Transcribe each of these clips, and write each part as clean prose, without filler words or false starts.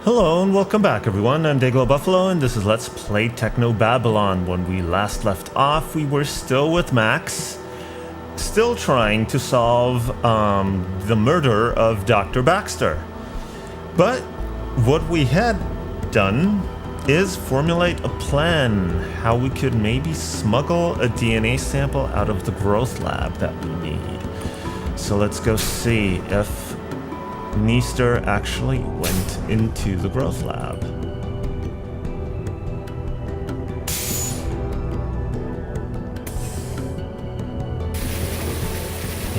Hello and welcome back everyone, I'm Day-Glo Buffalo and this is Let's Play Technobabylon. When we last left off, we were still with Max, still trying to solve the murder of Dr. Baxter. But what we had done is formulate a plan how we could maybe smuggle a DNA sample out of the growth lab that we need. So let's go see if Neester actually went into the growth lab.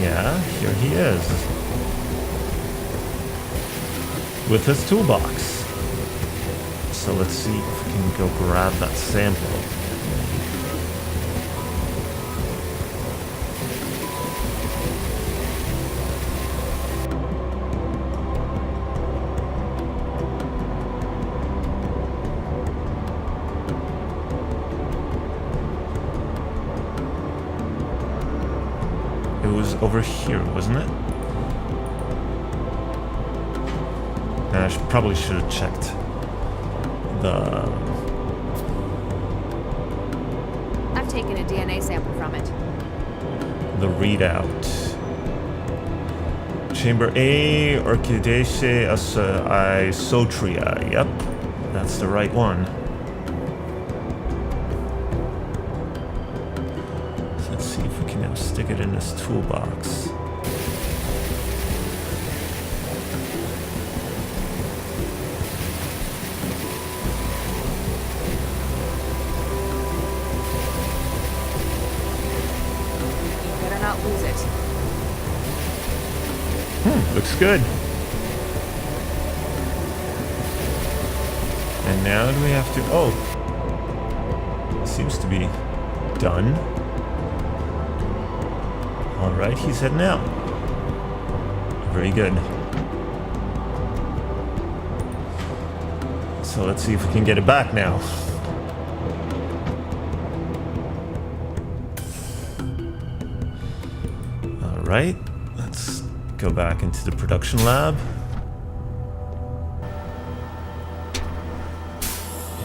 Yeah, here he is. With his toolbox. So let's see if we can go grab that sample. It was over here, wasn't it? And I probably should have checked I've taken a DNA sample from it. the readout. Chamber A, Orchidaceae isotria. Yep, that's the right one. So let's see if we can now stick it in this toolbox. Not lose it. Looks good. And now do we have to... Oh. Seems to be done. Alright, he's heading out. Very good. So let's see if we can get it back now. Alright, let's go back into the production lab.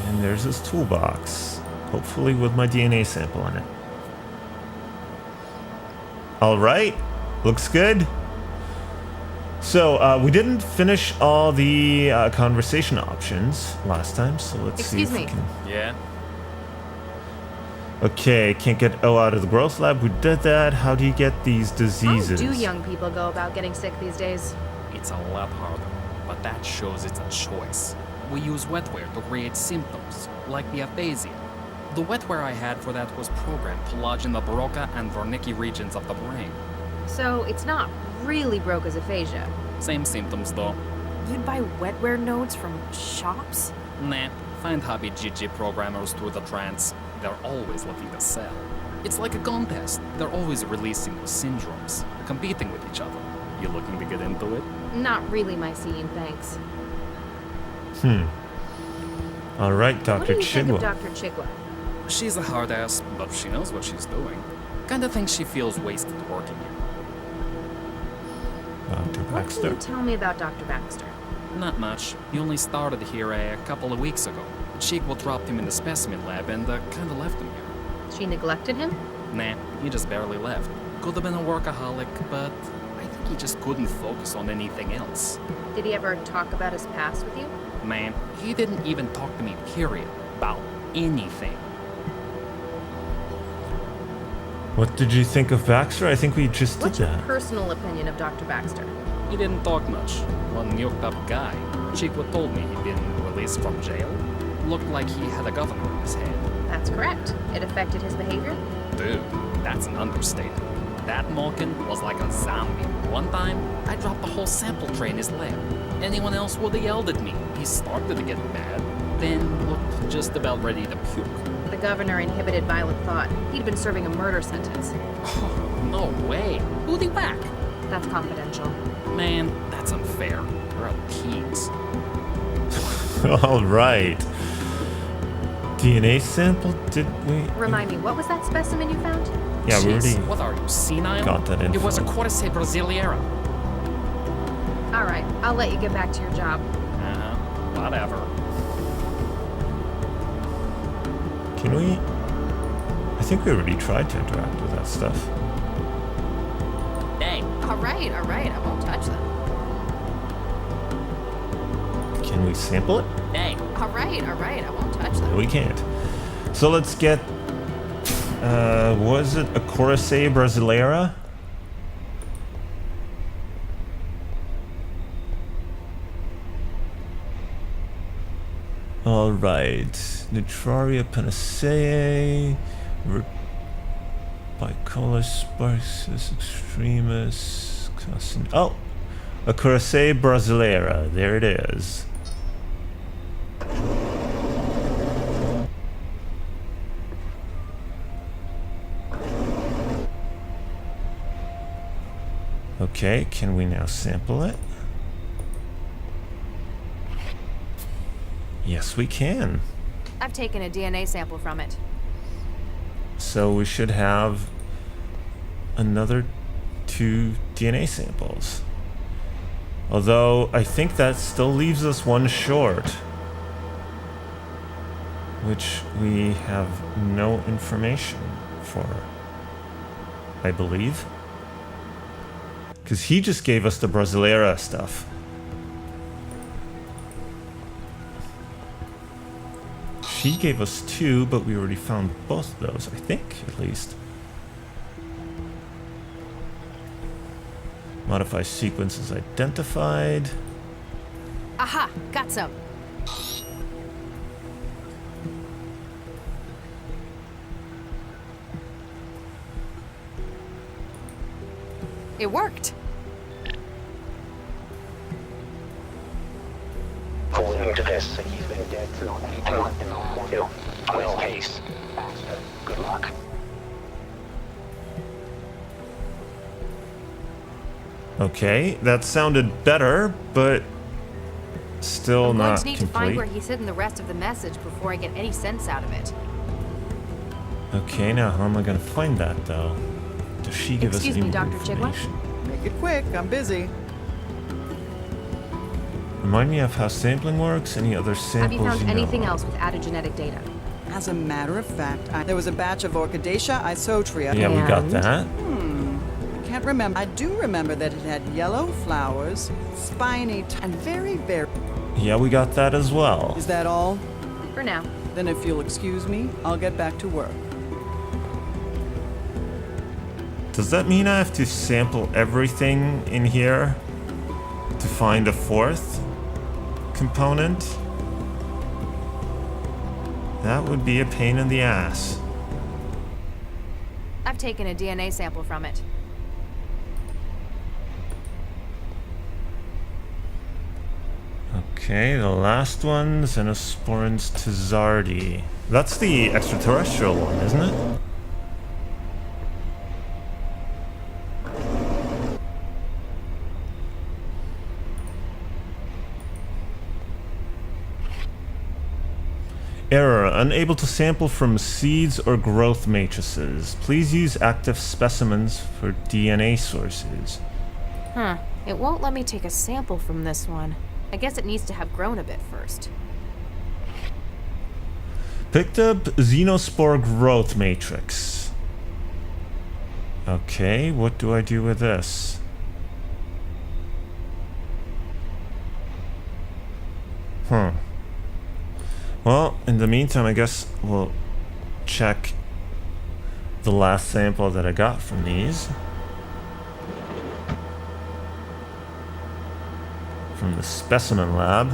And there's his toolbox, hopefully with my DNA sample in it. Alright, looks good. So, we didn't finish all the conversation options last time, so let's see if we can... Yeah? Okay, can't get O out of the growth lab. We did that. How do you get these diseases? How do young people go about getting sick these days? It's a lot harder, but that shows it's a choice. We use wetware to create symptoms, like the aphasia. The wetware I had for that was programmed to lodge in the Broca and Wernicke regions of the brain. So it's not really Broca's aphasia. Same symptoms though. You'd buy wetware nodes from shops? Nah, find hobby GG programmers through the trance. They're always looking to sell. It's like a contest. They're always releasing new syndromes, competing with each other. You looking to get into it? Not really my scene, thanks. Alright, Dr. What do you think Chigwa. of Dr. Chigwa? She's a hard ass, but she knows what she's doing. Kinda thinks she feels wasted working here. Dr. What Baxter. can you tell me about Dr. Baxter? Not much. He only started here a couple of weeks ago. Chigwa dropped him in the specimen lab and kinda left him here. She neglected him? Nah, he just barely left. Could have been a workaholic, but I think he just couldn't focus on anything else. Did he ever talk about his past with you? Man, he didn't even talk to me, period, about anything. What did you think of Baxter? I think we just did What's your that. personal opinion of Dr. Baxter? He didn't talk much. One yoked up guy. Chigwa told me he'd been released from jail. Looked like he had a governor in his head. That's correct. It affected his behavior? Dude, that's an understatement. That Malkin was like a zombie. One time, I dropped the whole sample tray in his lap. Anyone else would have yelled at me. He started to get mad, then looked just about ready to puke. The governor inhibited violent thought. He'd been serving a murder sentence. No way. Who'd he whack? That's confidential. Man, that's unfair. We're all teens. Alright. DNA sample, did we? Remind me, what was that specimen you found? Yeah, we Jeez, already what are you, senile? got that info. It was a Cordyceps brasiliera. All right, I'll let you get back to your job. Uh-huh. Whatever. Can we? I think we already tried to interact with that stuff. Hey, All right, I won't touch them. Can we sample it? hey. All right, I won't touch No, them. we can't. So let's get. Was it a Coraceae brasileira? All right, Nitraria panaceae, bicolor sparsus extremis. Oh, a Coraceae brasileira. There it is. Okay, can we now sample it? Yes, we can. I've taken a DNA sample from it. So we should have another 2 DNA samples. Although I think that still leaves us one short, which we have no information for, I believe. Because he just gave us the Brasileira stuff. She gave us 2, but we already found both of those, I think, at least. Modify sequences identified. Aha, got some. It worked. According to this, he's been dead for long. Well, haste. Good luck. Okay, that sounded better, but still I'm going not to need to find complete. where he's hidden the rest of the message before I get any sense out of it. Okay, now how am I gonna find that though? Does she give Excuse us any me, more Dr. Chigwell? information? Make it quick, I'm busy. Remind me of how sampling works. Any other Have samples you found know? anything else with added genetic data? As a matter of fact, there was a batch of Orchidaceae isotria. Yeah, we got And? that. I can't remember. I do remember that it had yellow flowers, spiny, and very, very... Yeah, we got that as well. Is that all? For now. Then if you'll excuse me, I'll get back to work. Does that mean I have to sample everything in here to find a 4th component? That would be a pain in the ass. I've taken a DNA sample from it. Okay, the last one, Xenosporins tizardi. That's the extraterrestrial one, isn't it? Error, unable to sample from seeds or growth matrices. Please use active specimens for DNA sources. Huh. It won't let me take a sample from this one. I guess it needs to have grown a bit first. Picked up Xenospore growth matrix. Okay, what do I do with this? Well, in the meantime, I guess we'll check the last sample that I got from these. From the specimen lab.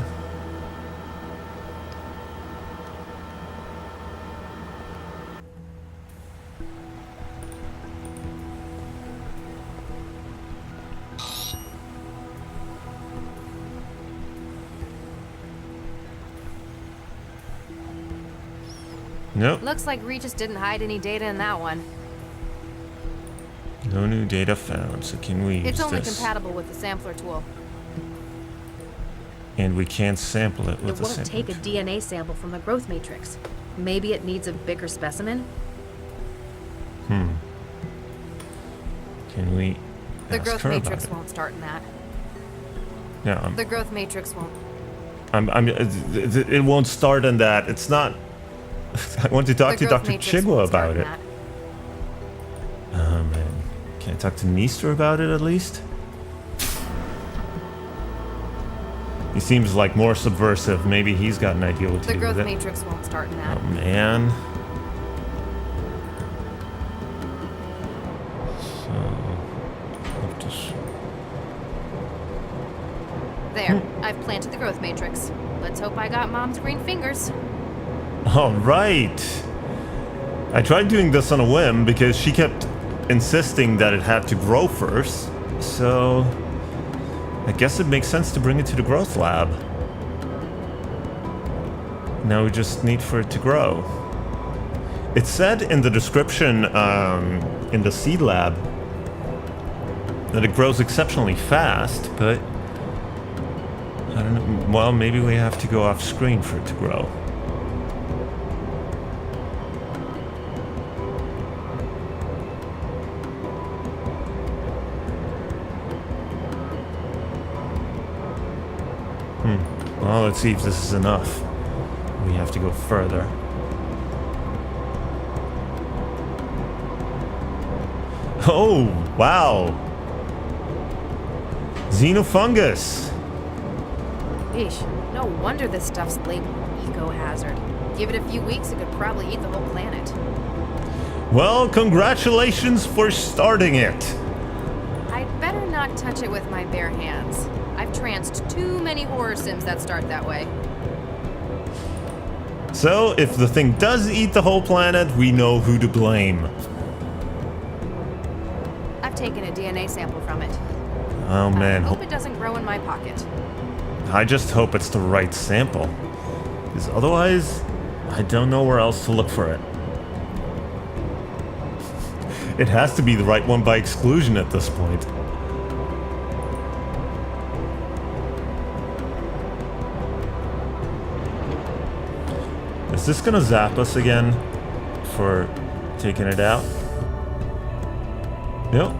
Nope, Looks like Regis didn't hide any data in that one. no new data found, so can we use It's only this? compatible with the sampler tool. And we can't sample it with It the won't sample. take a DNA sample from the growth matrix. Maybe it needs a bigger specimen? Can we The ask growth her about matrix it? won't start in that. No, The growth matrix won't. It won't start on that. It's not. I want to talk The to growth Dr. matrix Chigwa won't start about in it. that. Oh man, can I talk to Meester about it at least? He seems like more subversive. Maybe he's got an idea what to The do growth with it. matrix won't start in that. Oh man. There, I've planted the growth matrix. Let's hope I got Mom's green fingers. All right. I tried doing this on a whim because she kept insisting that it had to grow first. So I guess it makes sense to bring it to the growth lab. Now we just need for it to grow. It said in the description in the seed lab that it grows exceptionally fast, but I don't know. Well, maybe we have to go off screen for it to grow. Well, let's see if this is enough. We have to go further. Oh, wow. Xenofungus. Eesh, no wonder this stuff's labeled eco-hazard. Give it a few weeks, it could probably eat the whole planet. Well, congratulations for starting it. I'd better not touch it with my bare hands. I've tranced too many horror sims that start that way. So, if the thing does eat the whole planet, we know who to blame. I've taken a DNA sample from it. Oh man, I hope it doesn't grow in my pocket. I just hope it's the right sample. Because otherwise, I don't know where else to look for it. It has to be the right one by exclusion at this point. Is this gonna zap us again for taking it out? Nope.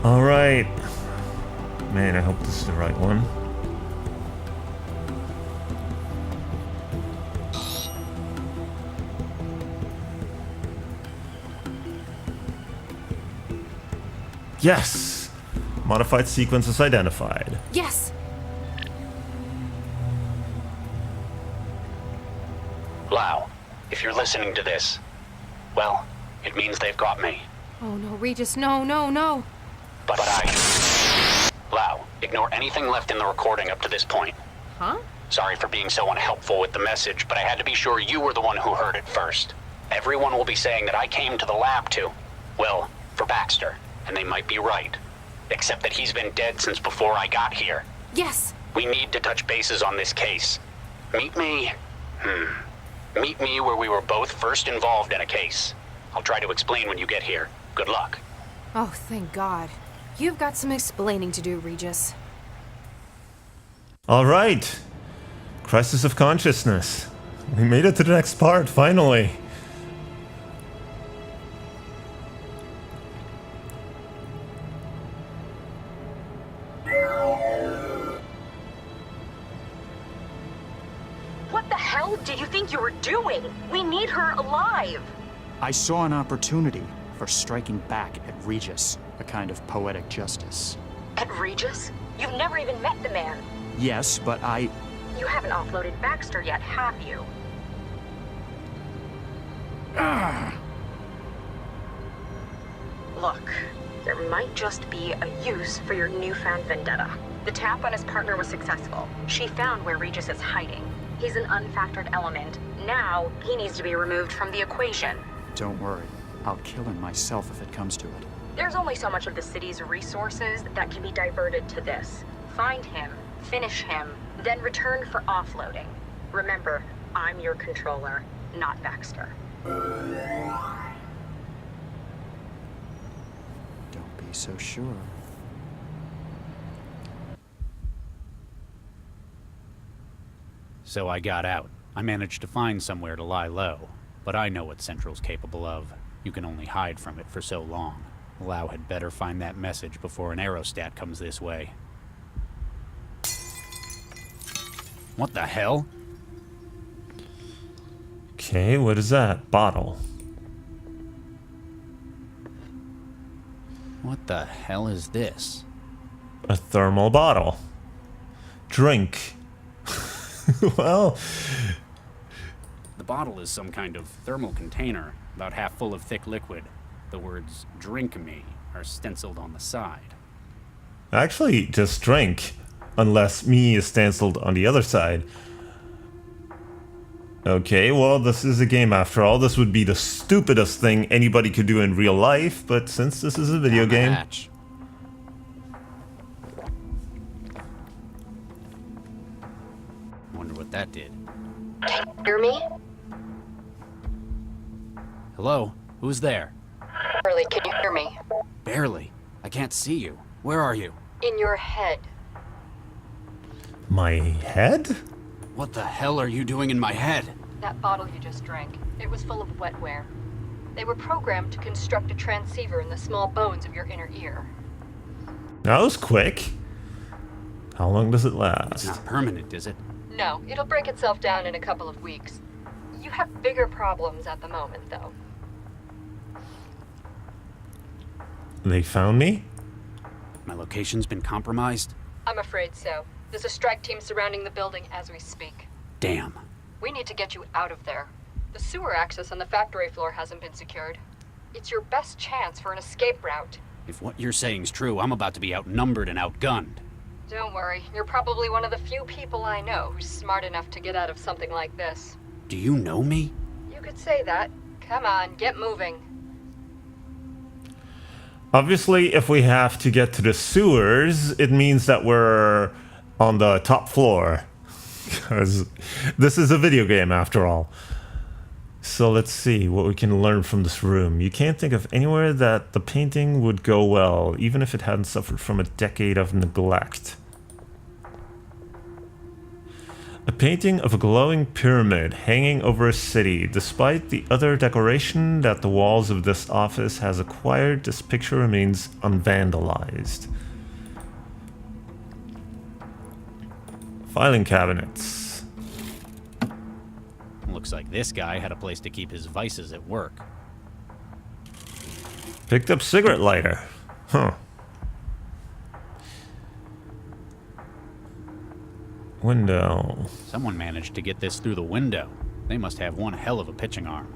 All right. Man, I hope this is the right one. Yes! Modified sequence is identified. Yes! Lau, if you're listening to this, well, it means they've got me. Oh no, Regis, no, no, no! But Lau, ignore anything left in the recording up to this point. Huh? Sorry for being so unhelpful with the message, but I had to be sure you were the one who heard it first. Everyone will be saying that I came to the lab to, well, for Baxter, and they might be right. Except that he's been dead since before I got here. Yes! We need to touch bases on this case. Meet me where we were both first involved in a case. I'll try to explain when you get here. Good luck. Oh, thank God. You've got some explaining to do, Regis. All right. Crisis of consciousness. We made it to the next part, finally. What the hell do you think you were doing? We need her alive! I saw an opportunity for striking back at Regis, a kind of poetic justice. At Regis? You've never even met the man. Yes, but You haven't offloaded Baxter yet, have you? Look, there might just be a use for your newfound vendetta. The tap on his partner was successful. She found where Regis is hiding. He's an unfactored element. Now, he needs to be removed from the equation. don't worry. I'll kill him myself if it comes to it. There's only so much of the city's resources that can be diverted to this. Find him, finish him, then return for offloading. Remember, I'm your controller, not Baxter. Don't be so sure. So I got out. I managed to find somewhere to lie low. But I know what Central's capable of. You can only hide from it for so long. Lau had better find that message before an aerostat comes this way. What the hell? Okay, what is that? Bottle. What the hell is this? A thermal bottle. Drink. Well, The bottle is some kind of thermal container, about half full of thick liquid. The words "drink me" are stenciled on the side. actually, just drink. Unless me is stenciled on the other side. Okay, well, this is a game after all. This would be the stupidest thing anybody could do in real life, but since this is a video game... Hatch. Wonder what that did. Hear me? Hello? Who's there? Early, can you hear me? Barely. I can't see you. Where are you? In your head. My head? What the hell are you doing in my head? That bottle you just drank, it was full of wetware. They were programmed to construct a transceiver in the small bones of your inner ear. That was quick. How long does it It's last? not permanent, is it? No, it'll break itself down in a couple of weeks. You have bigger problems at the moment, though. They found me? My location's been compromised? I'm afraid so. There's a strike team surrounding the building as we speak. Damn. We need to get you out of there. The sewer access on the factory floor hasn't been secured. It's your best chance for an escape route. If what you're saying's true, I'm about to be outnumbered and outgunned. Don't worry, you're probably one of the few people I know who's smart enough to get out of something like this. Do you know me? You could say that. Come on, get moving. Obviously, if we have to get to the sewers, it means that we're on the top floor. Because this is a video game, after all. So let's see what we can learn from this room. You can't think of anywhere that the painting would go well, even if it hadn't suffered from a decade of neglect. A painting of a glowing pyramid hanging over a city. Despite the other decoration that the walls of this office has acquired, this picture remains unvandalized. Filing cabinets. Looks like this guy had a place to keep his vices at work. Picked up cigarette lighter. Huh. Window. Someone managed to get this through the window. They must have one hell of a pitching arm.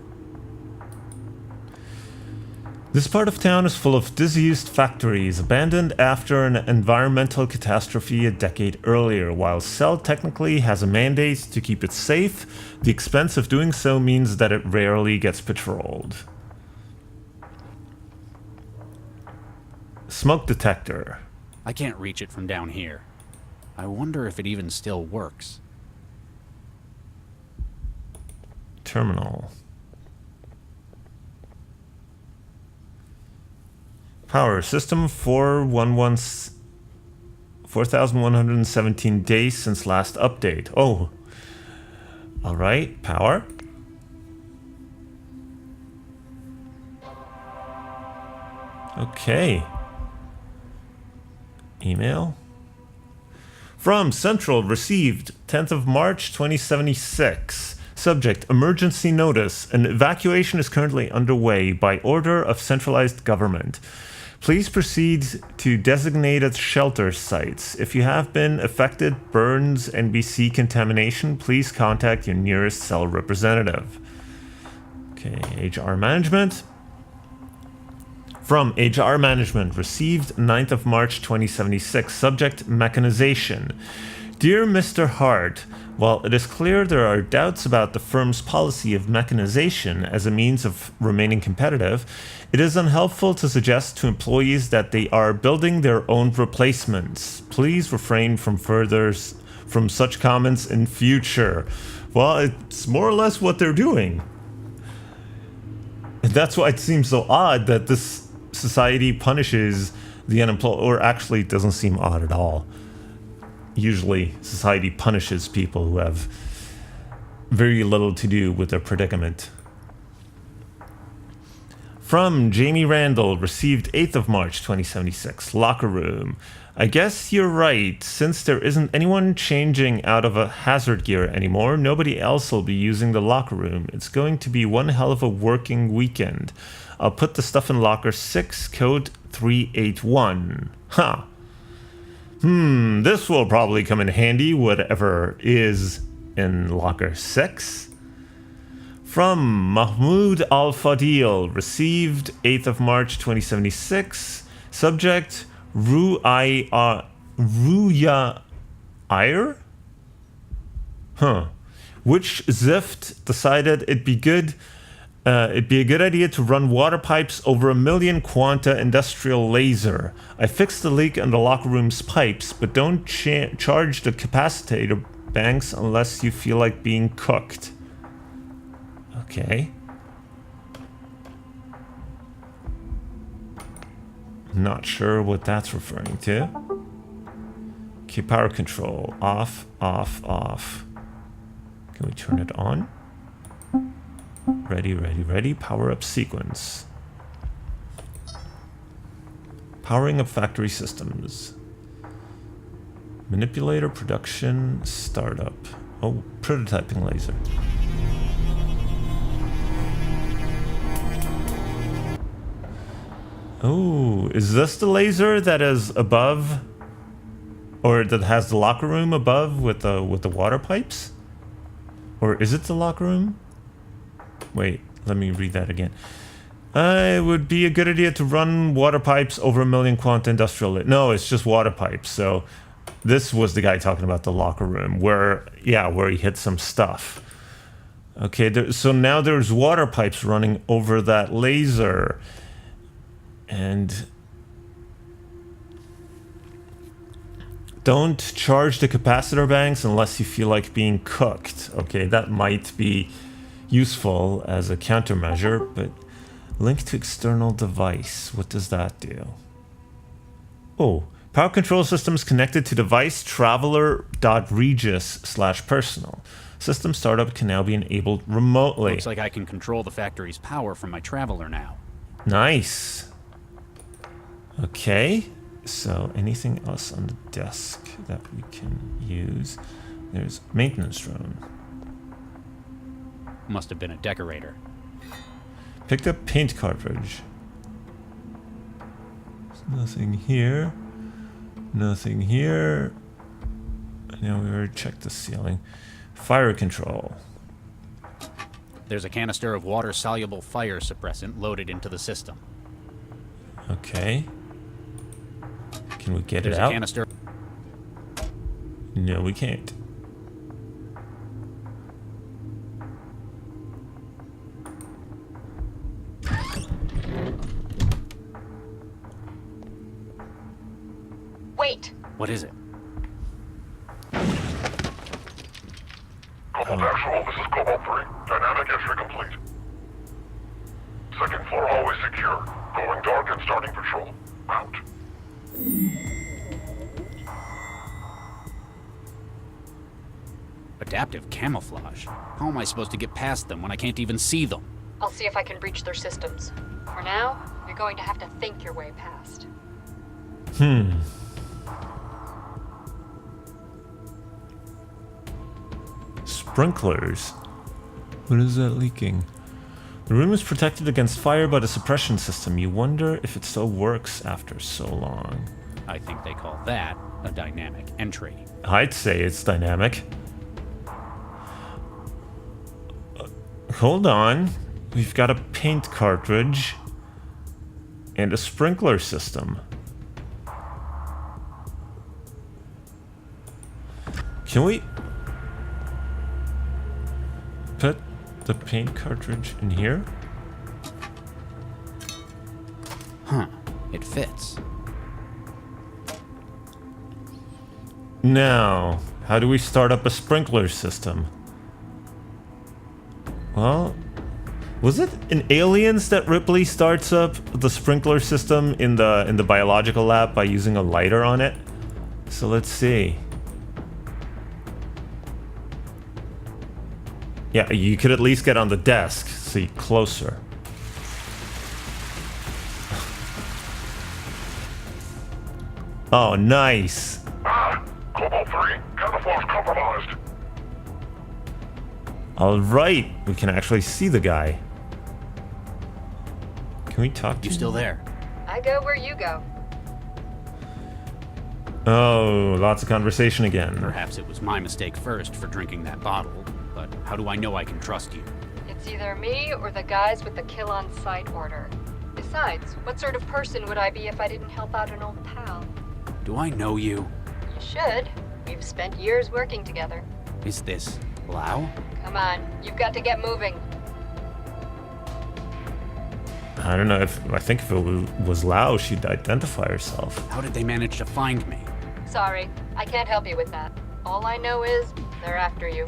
This part of town is full of disused factories, abandoned after an environmental catastrophe a decade earlier. While Cell technically has a mandate to keep it safe, the expense of doing so means that it rarely gets patrolled. Smoke detector. I can't reach it from down here. I wonder if it even still works. Terminal. Power system 4,117 days since last update. Oh. Alright, power. Okay. Email. From Central, received 10th of March 2076. Subject, emergency notice. An evacuation is currently underway by order of centralized government. Please proceed to designated shelter sites. If you have been affected, burns, NBC contamination, please contact your nearest Cell representative. Okay, HR management. From HR management, received 9th of March 2076. Subject, mechanization. Dear Mr. Hart, while it is clear there are doubts about the firm's policy of mechanization as a means of remaining competitive, it is unhelpful to suggest to employees that they are building their own replacements. Please refrain from such comments in future. Well, it's more or less what they're doing. And that's why it seems so odd that this society punishes the unemployed, or actually it doesn't seem odd at all. Usually society punishes people who have very little to do with their predicament. From Jamie Randall, received 8th of March 2076, locker room. I guess you're right. Since there isn't anyone changing out of a hazard gear anymore, nobody else will be using the locker room. It's going to be one hell of a working weekend. I'll put the stuff in locker 6, code 381. Huh. This will probably come in handy, whatever is in locker 6. From Mahmoud Al-Fadil, received 8th of March 2076, subject Ruya Ayer? Which Zift decided it'd be a good idea to run water pipes over 1 million quanta industrial laser. I fixed the leak in the locker room's pipes, but don't charge the capacitor banks unless you feel like being cooked. Okay. Not sure what that's referring to. Okay, power control. Off, off, off. Can we turn it on? Ready, ready, ready. Power up sequence. Powering up factory systems. Manipulator production startup. Oh, prototyping laser. Oh, is this the laser that is above, or that has the locker room above with the water pipes? Or is it the locker room? Wait, let me read that again. It would be a good idea to run water pipes over 1 million quanta industrial. No, it's just water pipes. So this was the guy talking about the locker room where he hit some stuff. Okay, so now there's water pipes running over that laser. And don't charge the capacitor banks unless you feel like being cooked. Okay, that might be useful as a countermeasure, but link to external device. What does that do? Oh, power control systems connected to device traveler.regis/personal. System startup can now be enabled remotely. Looks like I can control the factory's power from my traveler now. Nice. Okay, so anything else on the desk that we can use? There's maintenance drone. Must have been a decorator. Picked up paint cartridge. There's nothing here. Nothing here. Now we already checked the ceiling. Fire control. There's a canister of water-soluble fire suppressant loaded into the system. Okay. Can we get There's it out? a canister. No, we can't. Wait. What is it? Cobalt Actual, this is Cobalt 3. Dynamic entry complete. Second floor hallway secure. Going dark and starting patrol. Out. Adaptive camouflage? How am I supposed to get past them when I can't even see them? I'll see if I can breach their systems. For now, you're going to have to think your way past. Sprinklers. What is that leaking? The room is protected against fire by the suppression system. You wonder if it still works after so long. I think they call that a dynamic entry. I'd say it's dynamic. Hold on. We've got a paint cartridge and a sprinkler system. Can we put the paint cartridge in here? Huh. It fits. Now, how do we start up a sprinkler system? Well, was it in Aliens that Ripley starts up the sprinkler system in the biological lab by using a lighter on it? So let's see. Yeah, you could at least get on the desk, see closer. Oh, nice. Cobalt 3, camouflage compromised. All right, we can actually see the guy. Can we talk to You still there? I go where you go. Oh, lots of conversation again. Perhaps it was my mistake first for drinking that bottle, but how do I know I can trust you? It's either me or the guys with the kill on sight order. Besides, what sort of person would I be if I didn't help out an old pal? Do I know you? You should. We've spent years working together. Is this Lau? Come on, you've got to get moving. I don't know I think if it was Lau, she'd identify herself. How did they manage to find me? Sorry, I can't help you with that. All I know is they're after you.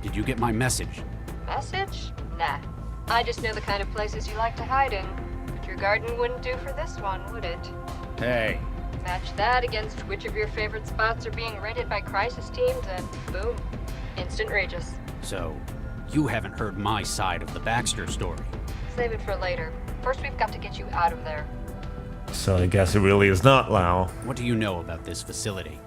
Did you get my message? Message? Nah. I just know the kind of places you like to hide in. But your garden wouldn't do for this one, would it? Hey, Match that against which of your favorite spots are being raided by crisis teams, and boom. Instant Regis. so you haven't heard my side of the Baxter story. Save it for later. First, we've got to get you out of there. So I guess it really is not Lau. What do you know about this facility?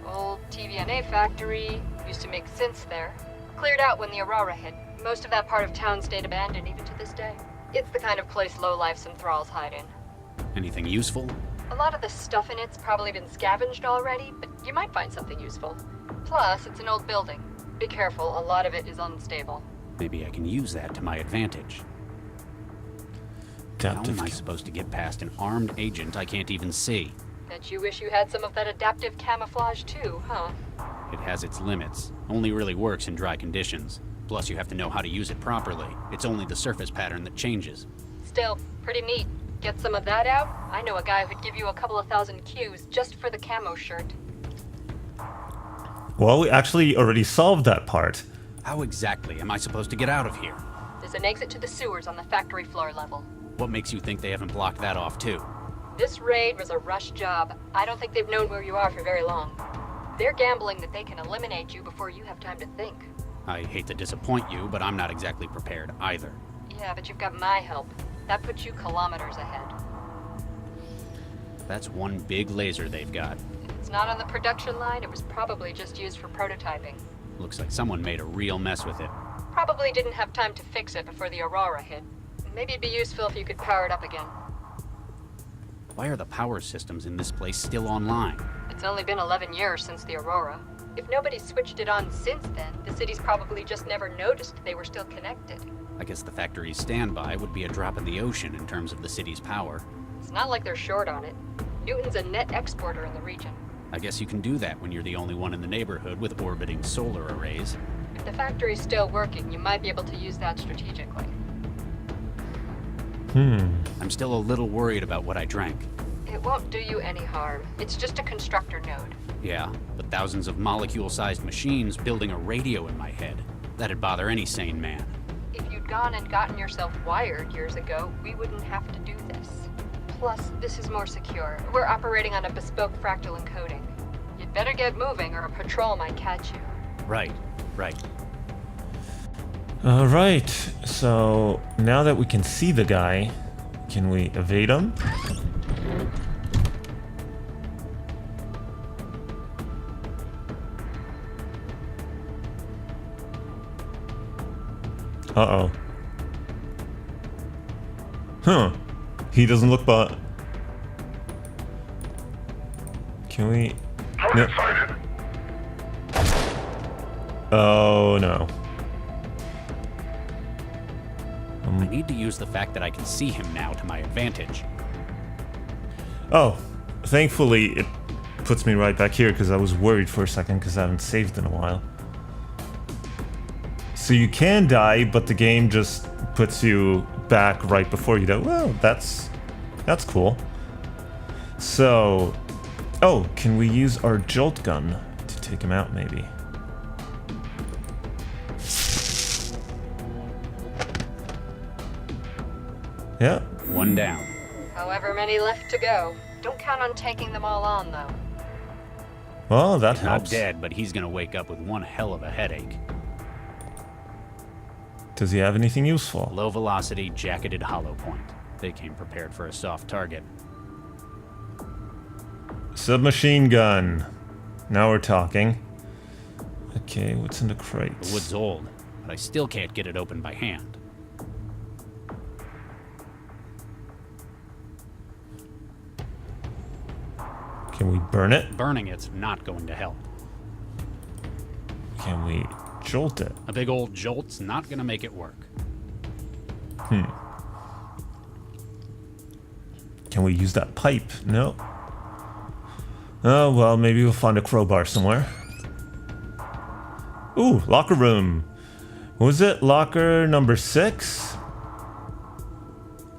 Old TVNA factory. Used to make synths there. Cleared out when the Aurora hit. Most of that part of town stayed abandoned even to this day. It's the kind of place lowlifes and thralls hide in. Anything useful? A lot of the stuff in it's probably been scavenged already, but you might find something useful. Plus, it's an old building. Be careful, a lot of it is unstable. Maybe I can use that to my advantage. How am I supposed to get past an armed agent I can't even see? Bet you wish you had some of that adaptive camouflage too, huh? It has its limits. Only really works in dry conditions. Plus, you have to know how to use it properly. It's only the surface pattern that changes. Still, pretty neat. Get some of that out? I know a guy who'd give you a couple of thousand Qs just for the camo shirt. Well, we actually already solved that part. How exactly am I supposed to get out of here? There's an exit to the sewers on the factory floor level. What makes you think they haven't blocked that off too? This raid was a rush job. I don't think they've known where you are for very long. They're gambling that they can eliminate you before you have time to think. I hate to disappoint you, but I'm not exactly prepared either. Yeah, but you've got my help. That puts you kilometers ahead. That's one big laser they've got. If it's not on the production line, it was probably just used for prototyping. Looks like someone made a real mess with it. Probably didn't have time to fix it before the Aurora hit. Maybe it'd be useful if you could power it up again. Why are the power systems in this place still online? It's only been 11 years since the Aurora. If nobody's switched it on since then, the city's probably just never noticed they were still connected. I guess the factory's standby would be a drop in the ocean in terms of the city's power. It's not like they're short on it. Newton's a net exporter in the region. I guess you can do that when you're the only one in the neighborhood with orbiting solar arrays. If the factory's still working, you might be able to use that strategically. I'm still a little worried about what I drank. It won't do you any harm. It's just a constructor node. Yeah, but thousands of molecule-sized machines building a radio in my head. That'd bother any sane man. If you'd gone and gotten yourself wired years ago, we wouldn't have to do this. Plus, this is more secure. We're operating on a bespoke fractal encoding. You'd better get moving or a patrol might catch you. Right. Alright, so now that we can see the guy, can we evade him? Uh-oh. Huh. He doesn't look but... Can we... No. Target sighted. Oh, no. I need to use the fact that I can see him now to my advantage. Oh, thankfully it puts me right back here because I was worried for a second because I haven't saved in a while. So you can die, but the game just puts you back right before you die. Well, that's cool. So, oh, can we use our jolt gun to take him out maybe? Yeah. One down. However many left to go. Don't count on taking them all on, though. Well, that Not helps. dead, but he's gonna wake up with one hell of a headache. Does he have anything useful? Low velocity, jacketed hollow point. They came prepared for a soft target. Submachine gun. Now we're talking. Okay, what's in the The crates? wood's old, but I still can't get it open by hand. Can we burn it? Burning it's not going to help. Can we jolt it? A big old jolt's not gonna make it work. Can we use that pipe? No. Oh, well, maybe we'll find a crowbar somewhere. Ooh, locker room. What was it? Locker number 6?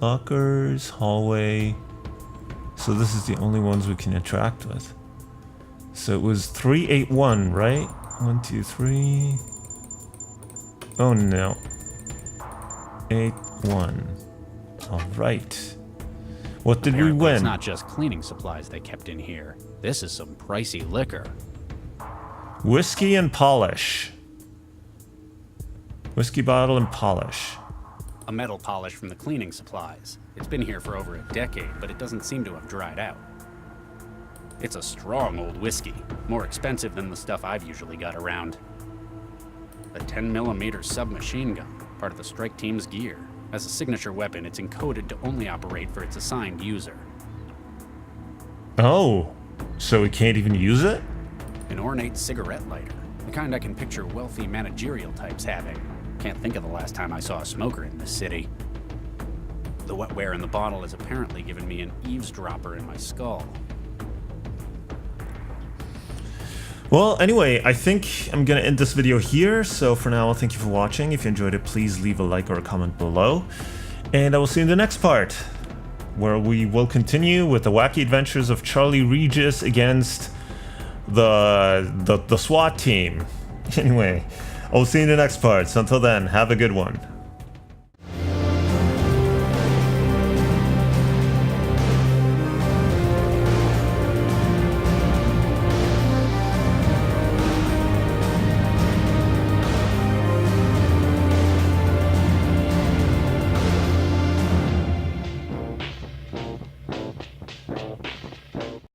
Lockers, hallway. So this is the only ones we can interact with. So it was 381, right? 1, 2, 3. Oh no. 81. Alright. What did we Apparently win? It's not just cleaning supplies they kept in here. This is some pricey liquor. Whiskey and polish. Whiskey bottle and polish. A metal polish from the cleaning supplies. It's been here for over a decade, but it doesn't seem to have dried out. It's a strong old whiskey, more expensive than the stuff I've usually got around. A 10mm submachine gun, part of the strike team's gear. As a signature weapon, it's encoded to only operate for its assigned user. Oh, so we can't even use it? An ornate cigarette lighter, the kind I can picture wealthy managerial types having. Can't think of the last time I saw a smoker in this city. The wetware in the bottle has apparently given me an eavesdropper in my skull. Well, anyway, I think I'm gonna end this video here. So for now, thank you for watching. If you enjoyed it, please leave a like or a comment below. And I will see you in the next part, where we will continue with the wacky adventures of Charlie Regis against the SWAT team. Anyway, I will see you in the next part. So until then, have a good one.